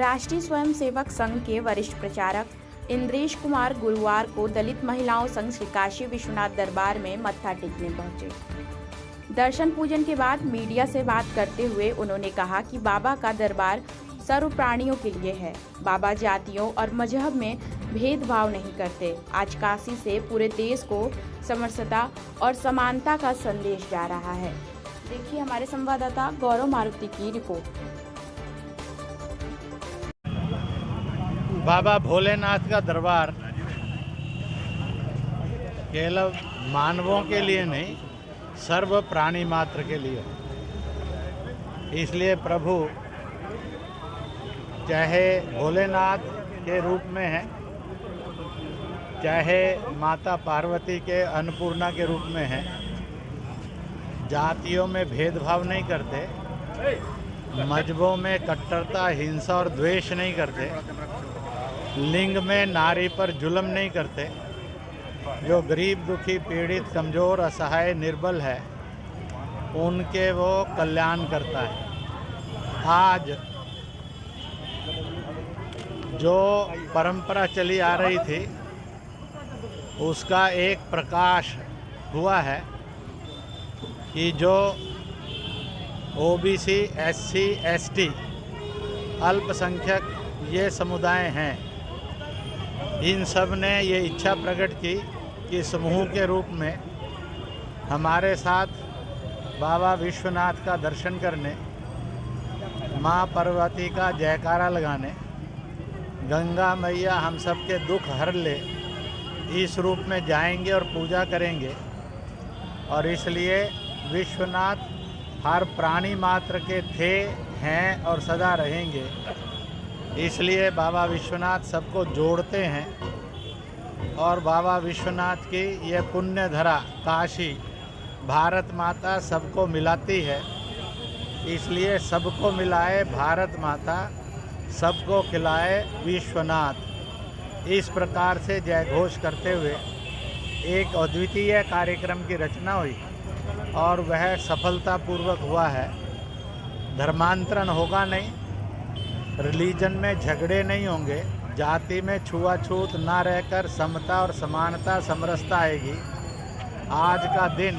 राष्ट्रीय स्वयंसेवक संघ के वरिष्ठ प्रचारक इंद्रेश कुमार गुरुवार को दलित महिलाओं संघ श्री काशी विश्वनाथ दरबार में मत्था टेकने पहुंचे। दर्शन पूजन के बाद मीडिया से बात करते हुए उन्होंने कहा कि बाबा का दरबार सर्व प्राणियों के लिए है। बाबा जातियों और मजहब में भेदभाव नहीं करते। आज काशी से पूरे देश को समरसता और समानता का संदेश जा रहा है। देखिए हमारे संवाददाता गौरव मारुति की रिपोर्ट। बाबा भोलेनाथ का दरबार केवल मानवों के लिए नहीं, सर्व प्राणी मात्र के लिए। इसलिए प्रभु चाहे भोलेनाथ के रूप में है, चाहे माता पार्वती के अन्नपूर्णा के रूप में है, जातियों में भेदभाव नहीं करते, मजहबों में कट्टरता, हिंसा और द्वेष नहीं करते, लिंग में नारी पर जुल्म नहीं करते। जो गरीब, दुखी, पीड़ित, कमज़ोर, असहाय, निर्बल है, उनके वो कल्याण करता है। आज जो परंपरा चली आ रही थी उसका एक प्रकाश हुआ है कि जो ओबीसी, एससी, एसटी, अल्पसंख्यक ये समुदाय हैं, इन सब ने ये इच्छा प्रकट की कि समूह के रूप में हमारे साथ बाबा विश्वनाथ का दर्शन करने, माँ पार्वती का जयकारा लगाने, गंगा मैया हम सब के दुख हर ले, इस रूप में जाएंगे और पूजा करेंगे। और इसलिए विश्वनाथ हर प्राणी मात्र के थे, हैं और सदा रहेंगे। इसलिए बाबा विश्वनाथ सबको जोड़ते हैं और बाबा विश्वनाथ की ये पुण्य धरा काशी भारत माता सबको मिलाती है। इसलिए सबको मिलाए भारत माता, सबको खिलाए विश्वनाथ। इस प्रकार से जय घोष करते हुए एक अद्वितीय कार्यक्रम की रचना हुई और वह सफलतापूर्वक हुआ है। धर्मांतरण होगा नहीं, रिलीजन में झगड़े नहीं होंगे, जाति में छुआछूत ना रहकर समता और समानता, समरसता आएगी। आज का दिन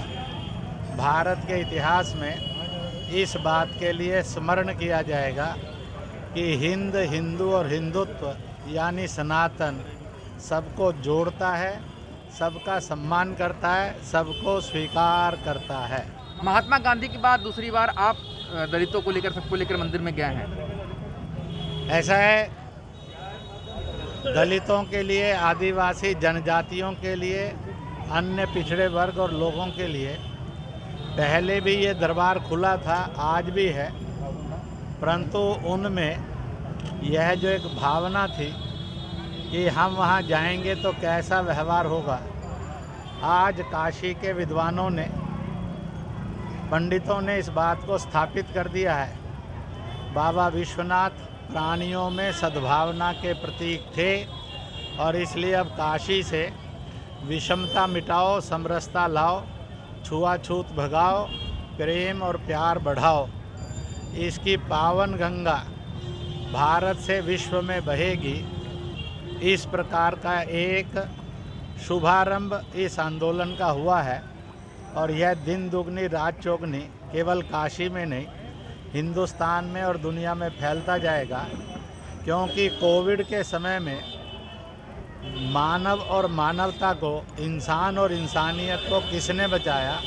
भारत के इतिहास में इस बात के लिए स्मरण किया जाएगा कि हिंद, हिंदू और हिंदुत्व यानी सनातन सबको जोड़ता है, सबका सम्मान करता है, सबको स्वीकार करता है। महात्मा गांधी के बाद दूसरी बार आप दलितों को लेकर, सबको लेकर मंदिर में गए हैं। ऐसा है, दलितों के लिए, आदिवासी जनजातियों के लिए, अन्य पिछड़े वर्ग और लोगों के लिए पहले भी ये दरबार खुला था, आज भी है, परंतु उनमें यह जो एक भावना थी कि हम वहाँ जाएंगे तो कैसा व्यवहार होगा, आज काशी के विद्वानों ने, पंडितों ने इस बात को स्थापित कर दिया है। बाबा विश्वनाथ प्राणियों में सद्भावना के प्रतीक थे और इसलिए अब काशी से विषमता मिटाओ, समरसता लाओ, छुआछूत भगाओ, प्रेम और प्यार बढ़ाओ। इसकी पावन गंगा भारत से विश्व में बहेगी। इस प्रकार का एक शुभारंभ इस आंदोलन का हुआ है और यह दिन दुगनी रात चौगनी केवल काशी में नहीं, हिंदुस्तान में और दुनिया में फैलता जाएगा। क्योंकि कोविड के समय में मानव और मानवता को, इंसान और इंसानियत को किसने बचाया?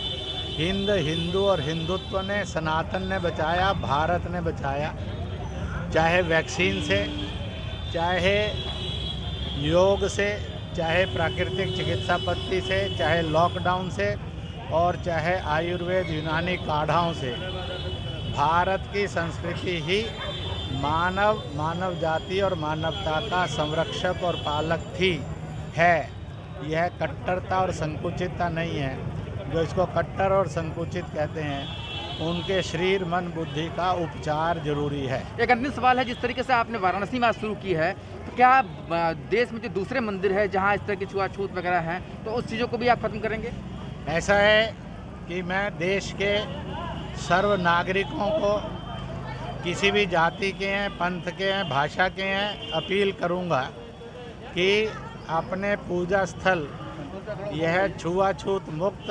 हिंद, हिंदू और हिंदुत्व ने, सनातन ने बचाया, भारत ने बचाया। चाहे वैक्सीन से, चाहे योग से, चाहे प्राकृतिक चिकित्सा पद्धति से, चाहे लॉकडाउन से और चाहे आयुर्वेद, यूनानी काढ़ाओं से। भारत की संस्कृति ही मानव, मानव जाति और मानवता का संरक्षक और पालक थी, है। यह कट्टरता और संकुचितता नहीं है। जो इसको कट्टर और संकुचित कहते हैं, उनके शरीर, मन, बुद्धि का उपचार जरूरी है। एक अंतिम सवाल है, जिस तरीके से आपने वाराणसी में शुरू की है, तो क्या देश में जो दूसरे मंदिर है जहाँ इस तरह की छुआछूत वगैरह हैं, तो उस चीज़ों को भी आप खत्म करेंगे? ऐसा है कि मैं देश के सर्व नागरिकों को किसी भी जाति के हैं, पंथ के हैं, भाषा के हैं, अपील करूंगा कि अपने पूजा स्थल यह छुआछूत मुक्त,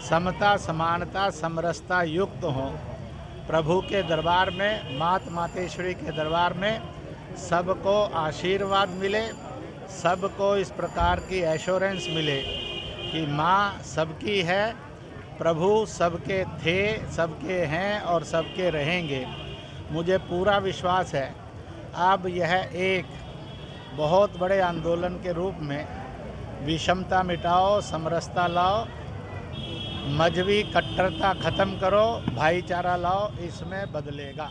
समता, समानता, समरसता युक्त हों। प्रभु के दरबार में, माता मातेश्वरी के दरबार में सबको आशीर्वाद मिले, सबको इस प्रकार की एश्योरेंस मिले कि माँ सबकी है, प्रभु सबके थे, सबके हैं और सबके रहेंगे। मुझे पूरा विश्वास है अब यह एक बहुत बड़े आंदोलन के रूप में विषमता मिटाओ, समरसता लाओ, मजहबी कट्टरता ख़त्म करो, भाईचारा लाओ, इसमें बदलेगा।